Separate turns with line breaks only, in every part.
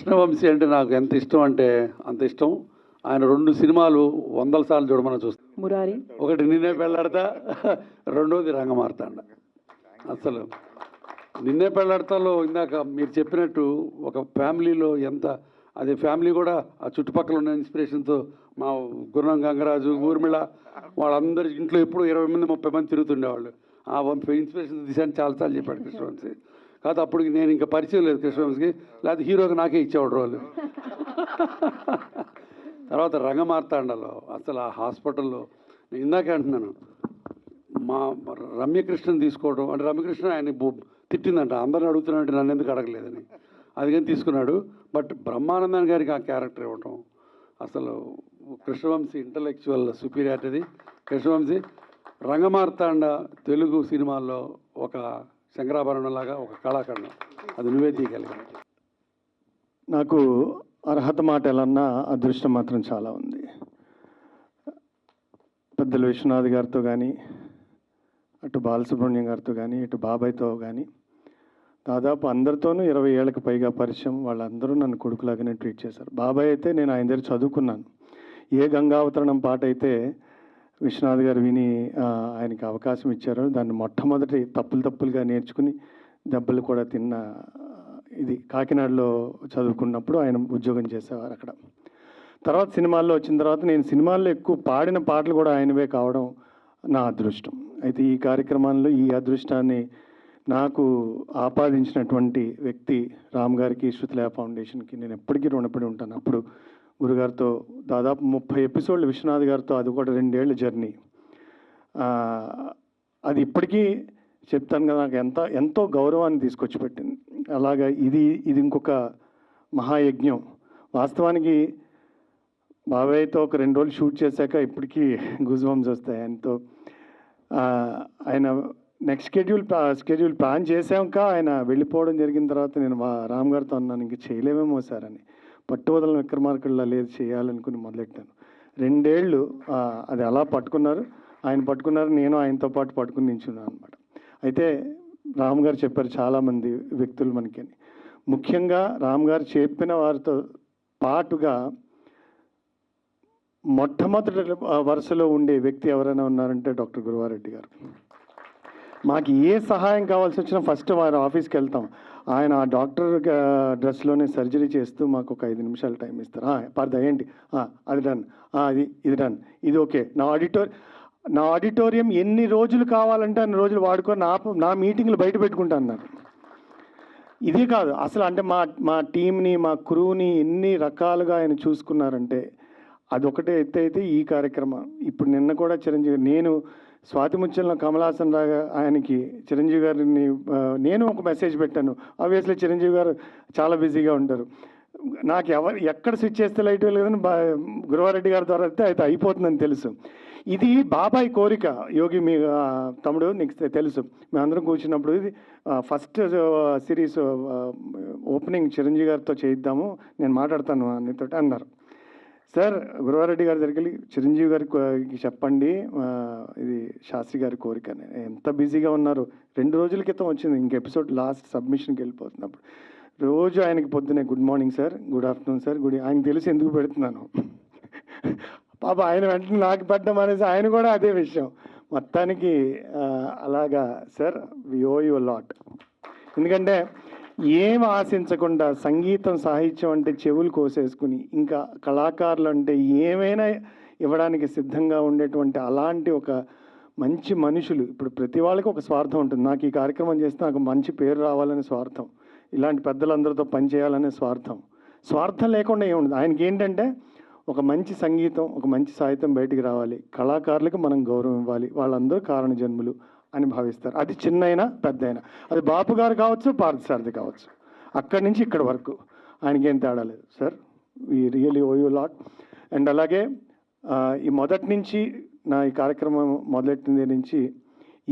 కృష్ణవంశీ అంటే నాకు ఎంత ఇష్టం అంటే అంత ఇష్టం. ఆయన 2 సినిమాలు 100 సార్లు చూడమని చూస్తాం.
మురారి
ఒకటి నిన్నే పెళ్ళాడతా, రెండోది రంగమార్తాండ. అసలు నిన్నే పెళ్ళాడతాలో ఇందాక మీరు చెప్పినట్టు ఒక ఫ్యామిలీలో ఎంత, అదే ఫ్యామిలీ కూడా ఆ చుట్టుపక్కల ఉన్న ఇన్స్పిరేషన్తో మా గుర్రం గంగరాజు, ఊర్మిళ వాళ్ళందరి ఇంట్లో ఎప్పుడు 20 మంది 30 మంది తిరుగుతుండేవాళ్ళు. ఆ ఇన్స్పిరేషన్ తీసాను చాలాసార్లు చెప్పాడు కృష్ణవంశీ. కాదు అప్పుడు నేను ఇంకా పరిచయం లేదు కృష్ణవంశీకి, లేకపోతే హీరోగా నాకే ఇచ్చేవాడు రోలు. తర్వాత రంగమార్తాండలో అసలు ఆ హాస్పిటల్లో నేను ఇందాకే అంటున్నాను, మా రమ్యకృష్ణని తీసుకోవడం అంటే రమ్యకృష్ణ ఆయన తిట్టిందంట, అందరిని అడుగుతున్నాడంటే నన్ను ఎందుకు అడగలేదని, అది కానీ తీసుకున్నాడు. బట్ బ్రహ్మానందన్ గారికి ఆ క్యారెక్టర్ ఇవ్వటం అసలు కృష్ణవంశీ ఇంటలెక్చువల్ సుపీరియారిటీ. కృష్ణవంశీ రంగమార్తాండ తెలుగు సినిమాల్లో ఒక శంకరాభరణం లాగా ఒక కళాఖండం, అది నువ్వే తీయగలిగావు.
నాకు అర్హత మాట ఎలా అదృష్టం మాత్రం చాలా ఉంది. పెద్దలు విశ్వనాథ్ గారితో కానీ, అటు బాలసుబ్రహ్మణ్యం గారితో కానీ, ఇటు బాబాయ్తో కానీ దాదాపు అందరితోనూ 20 ఏళ్ళకి పైగా పరిచయం. వాళ్ళందరూ నన్ను కొడుకులాగానే ట్రీట్ చేశారు. బాబాయ్ అయితే నేను ఆయన దగ్గర చదువుకున్నాను. ఏ గంగావతరణం పాట అయితే విశ్వనాథ్ గారు విని ఆయనకి అవకాశం ఇచ్చారో దాన్ని మొట్టమొదటి తప్పులుగా నేర్చుకుని దెబ్బలు కూడా తిన్న ఇది కాకినాడలో చదువుకున్నప్పుడు ఆయన ఉద్యోగం చేసేవారు అక్కడ. తర్వాత సినిమాల్లో వచ్చిన తర్వాత నేను సినిమాల్లో ఎక్కువ పాడిన పాటలు కూడా ఆయనవే కావడం నా అదృష్టం. అయితే ఈ కార్యక్రమాల్లో ఈ అదృష్టాన్ని నాకు ఆపాదించినటువంటి వ్యక్తి రామ్ గారికి, శృతిలయ ఫౌండేషన్కి నేను ఎప్పటికీ రుణపడి ఉంటాను. అప్పుడు గురుగారితో దాదాపు 30 ఎపిసోడ్లు, విశ్వనాథ్ గారితో అది కూడా 2 ఏళ్ళ జర్నీ. అది ఇప్పటికీ చెప్తాను కదా, నాకు ఎంతో గౌరవాన్ని తీసుకొచ్చి పెట్టింది. అలాగా ఇది ఇంకొక మహాయజ్ఞం. వాస్తవానికి బాబాయ్తో ఒక 2 రోజులు షూట్ చేశాక ఇప్పటికీ గూజ్ బంప్స్ వస్తాయి. ఆయనతో ఆయన నెక్స్ట్ స్కెడ్యూల్ ప్లాన్ చేశాక ఆయన వెళ్ళిపోవడం జరిగిన తర్వాత నేను రామ్ గారితో అన్నాను, ఇంక చేయలేమేమో సార్ అని. పట్టువదలను విక్రమార్కుల్లా లేదు, చేయాలనుకుని మొదలెట్టాను. 2 ఏళ్ళు అది అలా పట్టుకున్నారు, ఆయన పట్టుకున్నారు, నేను ఆయనతో పాటు పట్టుకుని నించున్నాను అనమాట. అయితే రామ్ గారు చెప్పారు చాలామంది వ్యక్తులు మనకి, ముఖ్యంగా రామ్ గారు చెప్పిన వారితో పాటుగా మొట్టమొదటి వరుసలో ఉండే వ్యక్తి ఎవరైనా ఉన్నారంటే డాక్టర్ గురువారెడ్డి గారు. మాకు ఏ సహాయం కావాల్సి వచ్చినా ఫస్ట్ వారి ఆఫీస్కి వెళ్తాం. ఆయన ఆ డాక్టర్ డ్రెస్లోనే సర్జరీ చేస్తూ మాకు ఒక 5 నిమిషాలు టైం ఇస్తారు. పర్ద ఏంటి, అది డన్, ఇది డన్, ఇది ఓకే. నా ఆడిటోరియం ఎన్ని రోజులు కావాలంటే అన్ని రోజులు వాడుకొని నా మీటింగ్లు బయట పెట్టుకుంటాను. నాకు ఇదే కాదు అసలు, అంటే మా టీంని, మా క్రూని ఎన్ని రకాలుగా ఆయన చూసుకున్నారంటే అదొకటే ఎత్తు. అయితే ఈ కార్యక్రమం ఇప్పుడు నిన్న కూడా చిరంజీవి, నేను స్వాతి ముత్యంలో కమలాసన్ రాగా ఆయనకి చిరంజీవి గారిని నేను ఒక మెసేజ్ పెట్టాను. ఆబ్వియస్లీ చిరంజీవి గారు చాలా ఉంటారు. నాకు ఎక్కడ స్విచ్ చేస్తే లైట్ లేదని గురువారెడ్డి గారి ద్వారా అయితే అయిపోతుందని తెలుసు. ఇది బాబాయ్ కోరిక. యోగి మీ తమ్ముడు నీకు తెలుసు, మేమందరం కూర్చున్నప్పుడు ఇది ఫస్ట్ సిరీస్ ఓపెనింగ్ చిరంజీవి గారితో చేయిద్దాము, నేను మాట్లాడతాను నీతో అన్నారు. సార్ గురువారెడ్డి గారి దగ్గరికి వెళ్ళి చిరంజీవి గారికి చెప్పండి, ఇది శాస్త్రి గారి కోరిక. ఎంత బిజీగా ఉన్నారు. 2 రోజుల క్రితం వచ్చింది, ఇంక ఎపిసోడ్ లాస్ట్ సబ్మిషన్కి వెళ్ళిపోతున్నప్పుడు రోజు ఆయనకి పొద్దునే good morning sir, good afternoon sir, ఆయనకు తెలిసి ఎందుకు పెడుతున్నాను. పాప ఆయన వెంటనే నాకు పెట్టడం అనేసి ఆయన కూడా అదే విషయం. మొత్తానికి అలాగా sir, we owe you lot. ఎందుకంటే ఏం ఆశించకుండా సంగీతం, సాహిత్యం అంటే చెవులు కోసేసుకుని, ఇంకా కళాకారులు అంటే ఏమైనా ఇవ్వడానికి సిద్ధంగా ఉండేటువంటి అలాంటి ఒక మంచి మనుషులు. ఇప్పుడు ప్రతి వాళ్ళకి ఒక స్వార్థం ఉంటుంది. నాకు ఈ కార్యక్రమం చేస్తే నాకు మంచి పేరు రావాలనే స్వార్థం, ఇలాంటి పెద్దలందరితో పనిచేయాలనే స్వార్థం లేకుండా ఏముండదు. ఆయనకి ఏంటంటే ఒక మంచి సంగీతం, ఒక మంచి సాహిత్యం బయటికి రావాలి, కళాకారులకు మనం గౌరవం ఇవ్వాలి, వాళ్ళందరూ కారణ జన్ములు అని భావిస్తారు. అది చిన్నైనా పెద్దయినా, అది బాపు గారు కావచ్చు, పార్థసారథి కావచ్చు, అక్కడి నుంచి ఇక్కడి వరకు ఆయనకి ఏం తేడా లేదు. Sir we really owe you lot. And అలాగే ఈ మొదటి నుంచి నా ఈ కార్యక్రమం మొదలెట్టింది నుంచి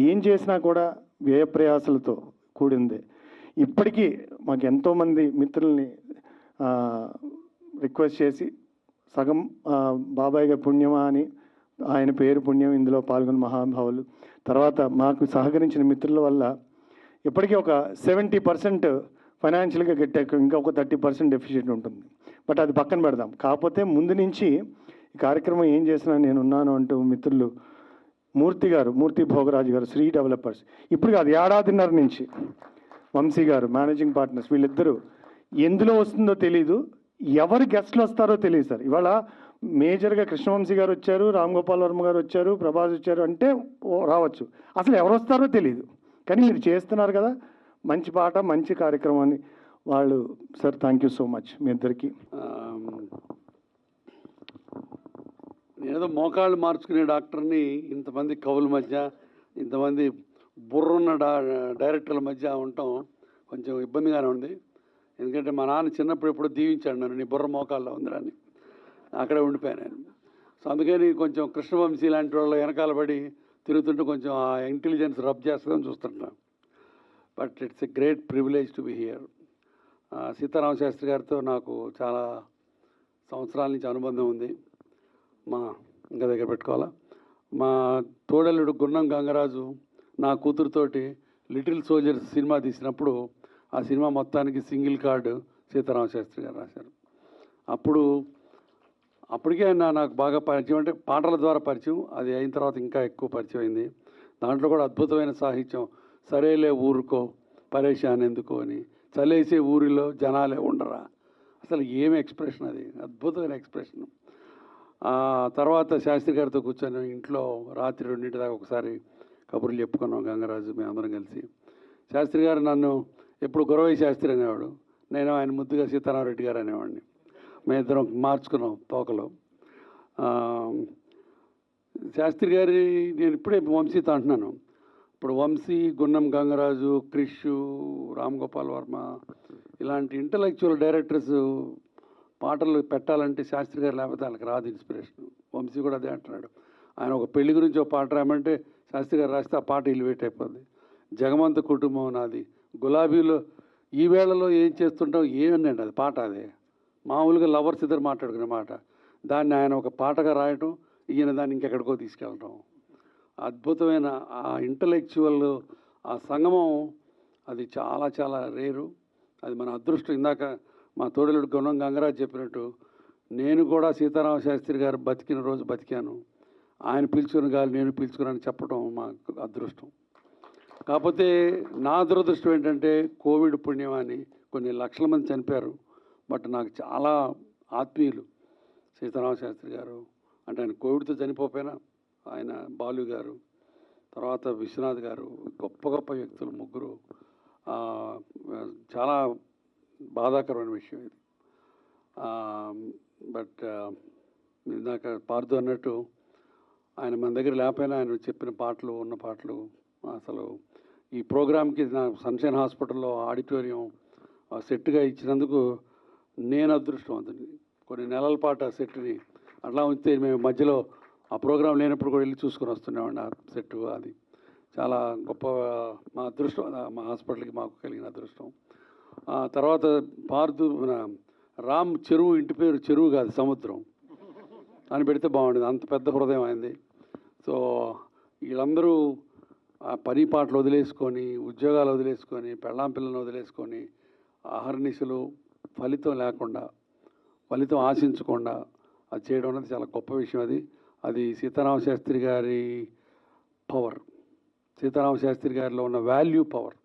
ఏం చేసినా కూడా వ్యయప్రయాసలతో కూడిందే. ఇప్పటికీ మాకు ఎంతోమంది మిత్రుల్ని రిక్వెస్ట్ చేసి సగం బాబాయ్ గారి పుణ్యమా అని, ఆయన పేరు పుణ్యం ఇందులో పాల్గొన్న మహానుభావులు, తర్వాత మాకు సహకరించిన మిత్రుల వల్ల ఇప్పటికీ ఒక 70% ఫైనాన్షియల్గా గట్టాక ఇంకా ఒక 30% డెఫిషియెంట్ ఉంటుంది. బట్ అది పక్కన పెడదాం. కాకపోతే ముందు నుంచి ఈ కార్యక్రమం ఏం చేసినా నేను ఉన్నాను అంటూ మిత్రులు మూర్తి భోగరాజు గారు, శ్రీ డెవలపర్స్, ఇప్పుడు కాదు ఏడాదిన్నర నుంచి వంశీ గారు మేనేజింగ్ పార్ట్నర్స్, వీళ్ళిద్దరూ ఎందులో వస్తుందో తెలీదు, ఎవరు గెస్ట్లు వస్తారో తెలియదు సార్. ఇవాళ మేజర్గా కృష్ణవంశీ గారు వచ్చారు, రామ్ గోపాల్ వర్మ గారు వచ్చారు, ప్రభాస్ వచ్చారు అంటే రావచ్చు, అసలు ఎవరు వస్తారో తెలియదు. కానీ మీరు చేస్తున్నారు కదా, మంచి పాట మంచి కార్యక్రమాన్ని వాళ్ళు. Sir thank you so much మీ ఇద్దరికి.
నేనేదో మోకాళ్ళు మార్చుకునే డాక్టర్ని ఇంతమంది కవుల మధ్య, ఇంతమంది బుర్రున్న డైరెక్టర్ల మధ్య ఉండటం కొంచెం ఇబ్బందిగానే ఉంది. ఎందుకంటే మా నాన్న చిన్నప్పుడు ఎప్పుడో దీవించాడు నన్ను, నీ బుర్ర మోకాల్లో ఉందిరాని. అక్కడే ఉండిపోయాను నేను. సో అందుకని కొంచెం కృష్ణవంశీ లాంటి వాళ్ళు వెనకాల పడి తిరుగుతుంటే కొంచెం ఆ ఇంటెలిజెన్స్ రబ్ చేస్తుందని చూస్తుంటాను. But it's a great privilege to be here. Sitarama Sastri గారితో నాకు చాలా సంవత్సరాల నుంచి అనుబంధం ఉంది. ఇంకా దగ్గర పెట్టుకోవాలా, మా తోడల్లుడు గున్నం గంగరాజు నా కూతురుతోటి లిటిల్ సోల్జర్స్ సినిమా తీసినప్పుడు ఆ సినిమా మొత్తానికి సింగిల్ కార్డు సీతారామ శాస్త్రి గారు రాశారు. అప్పటికే నాకు బాగా పరిచయం, అంటే పాటల ద్వారా పరిచయం, అది అయిన తర్వాత ఇంకా ఎక్కువ పరిచయం అయింది. దాంట్లో కూడా అద్భుతమైన సాహిత్యం. సరేలే ఊరుకో పరేషాన్ ఎందుకో అని, చలేసే ఊరిలో జనాలే ఉండరా, అసలు ఏమి ఎక్స్ప్రెషన్, అది అద్భుతమైన ఎక్స్ప్రెషన్. తర్వాత శాస్త్రి గారితో కూర్చొని ఇంట్లో రాత్రి 2 దాకా ఒకసారి కబుర్లు చెప్పుకున్నాం గంగరాజు మేము అందరం కలిసి. శాస్త్రి గారు నన్ను ఎప్పుడు గురవయ్య శాస్త్రి అనేవాడు, నేను ఆయన ముద్దుగా సీతారామరెడ్డి గారు అనేవాడిని. మేమిద్దరం మార్చుకున్నాం తోకలో. శాస్త్రి గారి నేను ఇప్పుడే వంశీతో అంటున్నాను, ఇప్పుడు వంశీ, గున్నం గంగరాజు, క్రిష్, రామ్ గోపాల్ వర్మ ఇలాంటి ఇంటలెక్చువల్ డైరెక్టర్స్ పాటలు పెట్టాలంటే శాస్త్రి గారు లేకపోతే వాళ్ళకి రాదు ఇన్స్పిరేషన్. వంశీ కూడా అదే అంటున్నాడు. ఆయన ఒక పెళ్లి గురించి ఒక పాట రాయమంటే శాస్త్రి గారు రాస్తే ఆ పాట ఎలివేట్ అయిపోద్ది. జగమంత కుటుంబం నాది, గులాబీలో ఈ వేళలో ఏం చేస్తుంటాం ఏమన్నాడు, అది పాట, అదే మామూలుగా లవర్స్ ఇద్దరు మాట్లాడుకునే మాట. దాన్ని ఆయన ఒక పాటగా రాయటం, ఈయన దాన్ని ఇంకెక్కడికో తీసుకెళ్ళటం, అద్భుతమైన ఆ ఇంటలెక్చువల్ ఆ సంగమం, అది చాలా చాలా రేరు. అది మన అదృష్టం. ఇందాక మా తోడలుడు గుణం గంగరాజు చెప్పినట్టు నేను కూడా సీతారామ శాస్త్రి గారు బతికిన రోజు బతికాను, ఆయన పీల్చుకున్న గాలి నేను పీల్చుకున్నాను చెప్పడం మా అదృష్టం. కాకపోతే నా దురదృష్టం ఏంటంటే కోవిడ్ పుణ్యమని కొన్ని లక్షల మంది చనిపోయారు. బట్ నాకు చాలా ఆత్మీయులు సీతారామ శాస్త్రి గారు. అంటే ఆయన కోవిడ్తో చనిపోయినా ఆయన బాలు గారు, తర్వాత విశ్వనాథ్ గారు, గొప్ప గొప్ప వ్యక్తులు ముగ్గురు. చాలా బాధాకరమైన విషయం ఇది. బట్ ఇందాక పార్దు అన్నట్టు ఆయన మన దగ్గర లేకపోయినా ఆయన చెప్పిన పాటలు, ఉన్న పాటలు అసలు ఈ ప్రోగ్రామ్కి నా సన్షైన్ హాస్పిటల్లో ఆడిటోరియం సెట్గా ఇచ్చినందుకు నేను అదృష్టవంతుని. కొన్ని నెలల పాటు ఆ సెట్ని అట్లా ఉంచితే మేము మధ్యలో ఆ ప్రోగ్రాం లేనప్పుడు కూడా వెళ్ళి చూసుకొని వస్తున్నామండి. ఆ సెట్ అది చాలా గొప్ప మా అదృష్టం, మా హాస్పిటల్కి మాకు కలిగిన అదృష్టం. తర్వాత పార్దు రామ్ చెరువు, ఇంటి పేరు చెరువు కాదు సముద్రం అని పెడితే బాగుండేది, అంత పెద్ద హృదయం అయింది. సో వీళ్ళందరూ ఆ పని పాటలు వదిలేసుకొని, ఉద్యోగాలు వదిలేసుకొని, పెళ్ళాం పిల్లలను వదిలేసుకొని అహర్నిశలు ఫలితం లేకుండా, ఫలితం ఆశించకుండా అది చేయడం అనేది చాలా గొప్ప విషయం. అది సీతారామ శాస్త్రి గారి పవర్, సీతారామ శాస్త్రి గారిలో ఉన్న వాల్యూ పవర్.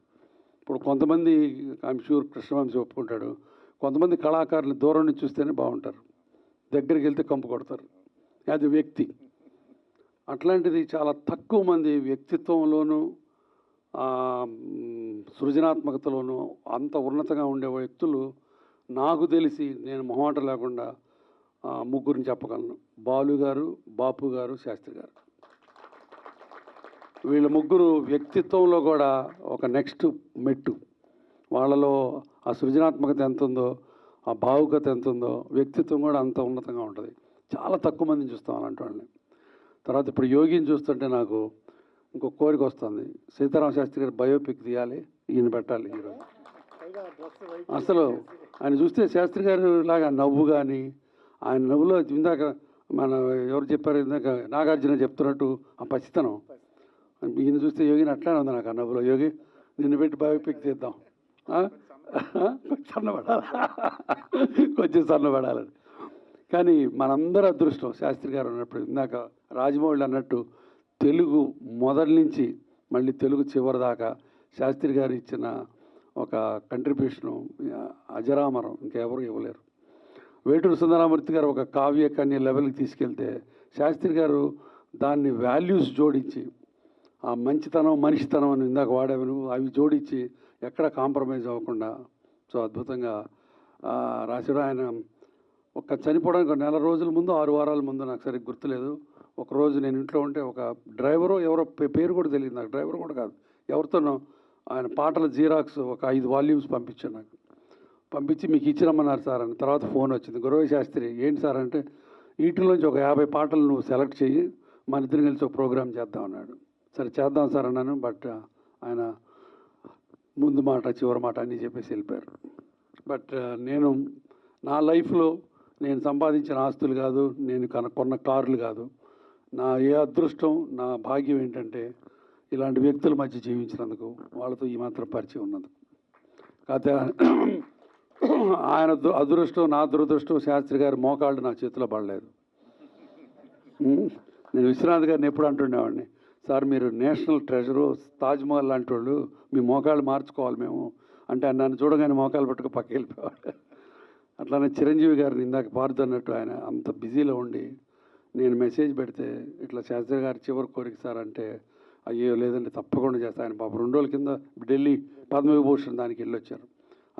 ఇప్పుడు కొంతమంది ఐఎమ్ షూర్ కృష్ణవంశీ ఒప్పుకుంటాడు, కొంతమంది కళాకారులు దూరం నుంచి చూస్తేనే బాగుంటారు, దగ్గరికి వెళ్తే కంపు కొడతారు. అది వ్యక్తి. అట్లాంటిది చాలా తక్కువ మంది వ్యక్తిత్వంలోనూ సృజనాత్మకతలోనూ అంత ఉన్నతంగా ఉండే వ్యక్తులు నాకు తెలిసి, నేను మొహమాట లేకుండా ముగ్గురిని చెప్పగలను. బాలు గారు, బాపు గారు, శాస్త్రి గారు. వీళ్ళ ముగ్గురు వ్యక్తిత్వంలో కూడా ఒక నెక్స్ట్ మెట్టు. వాళ్ళలో ఆ సృజనాత్మకత ఎంత ఉందో, ఆ భావుకత ఎంత ఉందో, వ్యక్తిత్వం కూడా అంత ఉన్నతంగా ఉంటుంది. చాలా తక్కువ మందిని చూస్తాం అలాంటి వాళ్ళని. తర్వాత ఇప్పుడు యోగిని చూస్తుంటే నాకు ఇంకో కోరిక వస్తుంది, సీతారామ శాస్త్రి గారి బయోపిక్ తీయాలి, ఈయన పెట్టాలి హీరో. అసలు ఆయన చూస్తే శాస్త్రి గారు లాగా నవ్వు కానీ, ఆయన నవ్వులో ఇందాక మన ఎవరు చెప్పారు, ఇందాక నాగార్జున చెప్తున్నట్టు ఆ పసితనం, ఈయన చూస్తే యోగిని అట్లానే ఉంది నాకు ఆ నవ్వులో. యోగి నిన్ను పెట్టి బయోపిక్ తీద్దాం. కొంచెం సన్నబడాలని. కానీ మనందరి అదృష్టం శాస్త్రి గారు ఉన్నప్పుడు, ఇందాక రాజమౌళి అన్నట్టు తెలుగు మొదటి నుంచి మళ్ళీ తెలుగు చివరి దాకా శాస్త్రి గారు ఇచ్చిన ఒక కంట్రిబ్యూషను అజరామరం, ఇంకెవరు ఇవ్వలేరు. వేటూరు సుందరమూర్తి గారు ఒక కావ్య కన్య లెవెల్కి తీసుకెళ్తే శాస్త్రి గారు దాన్ని వాల్యూస్ జోడించి, ఆ మంచితనం మనిషితనం అని ఇందాక వాడేవను అవి జోడించి ఎక్కడ కాంప్రమైజ్ అవ్వకుండా సో అద్భుతంగా రాశాడు. ఆయన ఒక చనిపోవడానికి ఒక నెల రోజుల ముందు 6 వారాల ముందు, నాకు సరిగ్గా గుర్తులేదు, ఒకరోజు నేను ఇంట్లో ఉంటే ఒక డ్రైవరు ఎవరో పేరు కూడా తెలియదు నాకు, డ్రైవర్ కూడా కాదు, ఎవరితోనో ఆయన పాటల జీరాక్స్ ఒక 5 వాల్యూమ్స్ పంపించాను నాకు. పంపించి మీకు ఇచ్చిరమ్మన్నారు సార్ అని. తర్వాత ఫోన్ వచ్చింది, గురవయ్య శాస్త్రి ఏంటి సార్ అంటే, వీటిలోంచి ఒక 50 పాటలు నువ్వు సెలెక్ట్ చేయి, మన ఇద్దరు కలిసి ఒక ప్రోగ్రామ్ చేద్దాం అన్నాడు. సరే చేద్దాం సార్ అన్నాను. బట్ ఆయన ముందు మాట చివరి మాట అన్నీ చెప్పేసి వెళ్ళిపోయారు. బట్ నేను నా లైఫ్లో నేను సంపాదించిన ఆస్తులు కాదు, నేను కొన్న కార్లు కాదు, నా ఏ అదృష్టం నా భాగ్యం ఏంటంటే ఇలాంటి వ్యక్తుల మధ్య జీవించినందుకు, వాళ్ళతో ఈ మాత్రం పరిచయం ఉన్నందుకు. కాకపోతే ఆయన అదృష్టం నా దురదృష్టం, శాస్త్రి గారి మోకాళ్ళు నా చేతిలో పడలేదు. నేను విశ్వనాథ్ గారిని ఎప్పుడు అంటుండేవాడిని, సార్ మీరు నేషనల్ ట్రెజరు తాజ్మహల్ లాంటి వాళ్ళు, మీ మోకాళ్ళు మార్చుకోవాలి మేము అంటే, నన్ను చూడగానే మోకాలు పట్టుకు పక్క వెళ్ళిపోయాడు. అట్లానే చిరంజీవి గారిని ఇందాక పారుతున్నట్టు ఆయన అంత బిజీలో ఉండి నేను మెసేజ్ పెడితే ఇట్లా శాస్త్రి గారి చివరి కోరిక సార్ అంటే, అయ్యో లేదండి తప్పకుండా చేస్తా. ఆయన పాప 2 రోజుల కింద ఢిల్లీ పద్మవిభూషణ్ దానికి వెళ్ళొచ్చారు.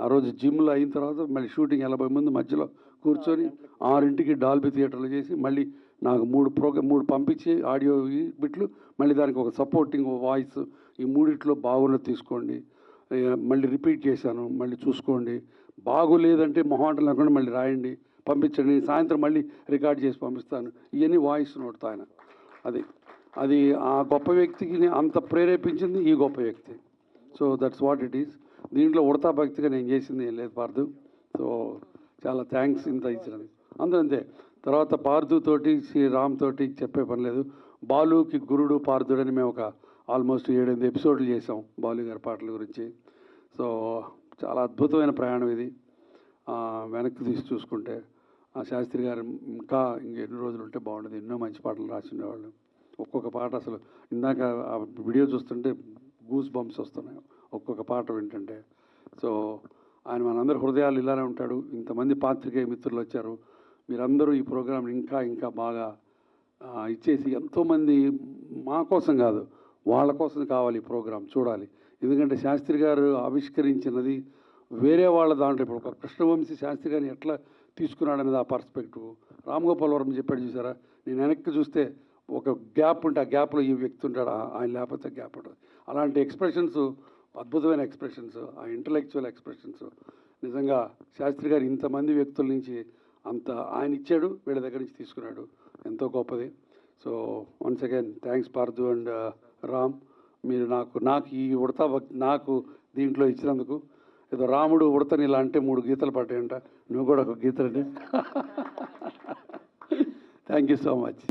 ఆ రోజు జిమ్లో అయిన తర్వాత మళ్ళీ షూటింగ్ 80 మంది మధ్యలో కూర్చొని 6ంటికి డాల్బీ థియేటర్లో చేసి మళ్ళీ నాకు 3 పంపించి ఆడియో బిట్లు, మళ్ళీ దానికి ఒక సపోర్టింగ్ వాయిస్, ఈ 3 బాగున్నది తీసుకోండి, మళ్ళీ రిపీట్ చేశాను, మళ్ళీ చూసుకోండి, బాగోలేదంటే మొహాటం లేకుండా మళ్ళీ రాయండి పంపించండి, సాయంత్రం మళ్ళీ రికార్డ్ చేసి పంపిస్తాను, ఇవన్నీ వాయిస్ నోట్తో ఆయన. అది ఆ గొప్ప వ్యక్తికి అంత ప్రేరేపించింది ఈ గొప్ప వ్యక్తి. So that's what it is. దీంట్లో ఉడతా భక్తిగా నేను చేసింది ఏం లేదు పార్దు. సో చాలా థ్యాంక్స్ ఇంత ఇచ్చినది అందరూ అంతే. తర్వాత పార్థుతోటి శ్రీరామ్ తోటి చెప్పే పని లేదు. బాలుకి గురుడు పార్థుడని మేము ఒక ఆల్మోస్ట్ 7-8 ఎపిసోడ్లు చేసాం బాలు గారి పాటల గురించి. సో చాలా అద్భుతమైన ప్రయాణం ఇది. వెనక్కి తీసి చూసుకుంటే ఆ శాస్త్రి గారు ఇంకా ఎన్ని రోజులు ఉంటే బాగుండేది, ఎన్నో మంచి పాటలు రాసి ఉండేవాళ్ళు. ఒక్కొక్క పాట అసలు ఇందాక ఆ వీడియో చూస్తుంటే గూస్ బంప్స్ వస్తున్నాయి ఒక్కొక్క పాట వింటుంటే. సో ఆయన మనందరి హృదయాలు ఇలానే ఉంటాడు. ఇంతమంది పాత్రికేయ మిత్రులు వచ్చారు, మీరందరూ ఈ ప్రోగ్రాం ఇంకా ఇంకా బాగా ఇచ్చేసి, ఎంతోమంది మా కోసం కాదు వాళ్ళ కోసం కావాలి ఈ ప్రోగ్రాం చూడాలి. ఎందుకంటే శాస్త్రి గారు ఆవిష్కరించినది వేరే వాళ్ళ దాంట్లో, ఇప్పుడు ఒక కృష్ణవంశీ శాస్త్రి గారిని ఎట్లా తీసుకున్నాడనేది ఆ పర్స్పెక్టివ్. రామ్ గోపాల్ వర్మ చెప్పాడు చూసారా, నేను వెనక్కి చూస్తే ఒక గ్యాప్ ఉంటే ఆ గ్యాప్లో ఈ వ్యక్తి ఉంటాడు, ఆయన లేకపోతే గ్యాప్ ఉంటుంది. అలాంటి ఎక్స్ప్రెషన్స్, అద్భుతమైన ఎక్స్ప్రెషన్స్, ఆ ఇంటలెక్చువల్ ఎక్స్ప్రెషన్స్, నిజంగా శాస్త్రి గారు ఇంతమంది వ్యక్తుల నుంచి అంత ఆయన ఇచ్చాడు, వీళ్ళ దగ్గర నుంచి తీసుకున్నాడు, ఎంతో గొప్పది. So once again thanks Partha and Ram, మీరు నాకు ఈ ఉడతా నాకు దీంట్లో ఇచ్చినందుకు. ఏదో రాముడు ఉడతని ఇలా అంటే 3 గీతలు పట్టాయంట, నువ్వు కూడా ఒక గీతలంటే. Thank you so much.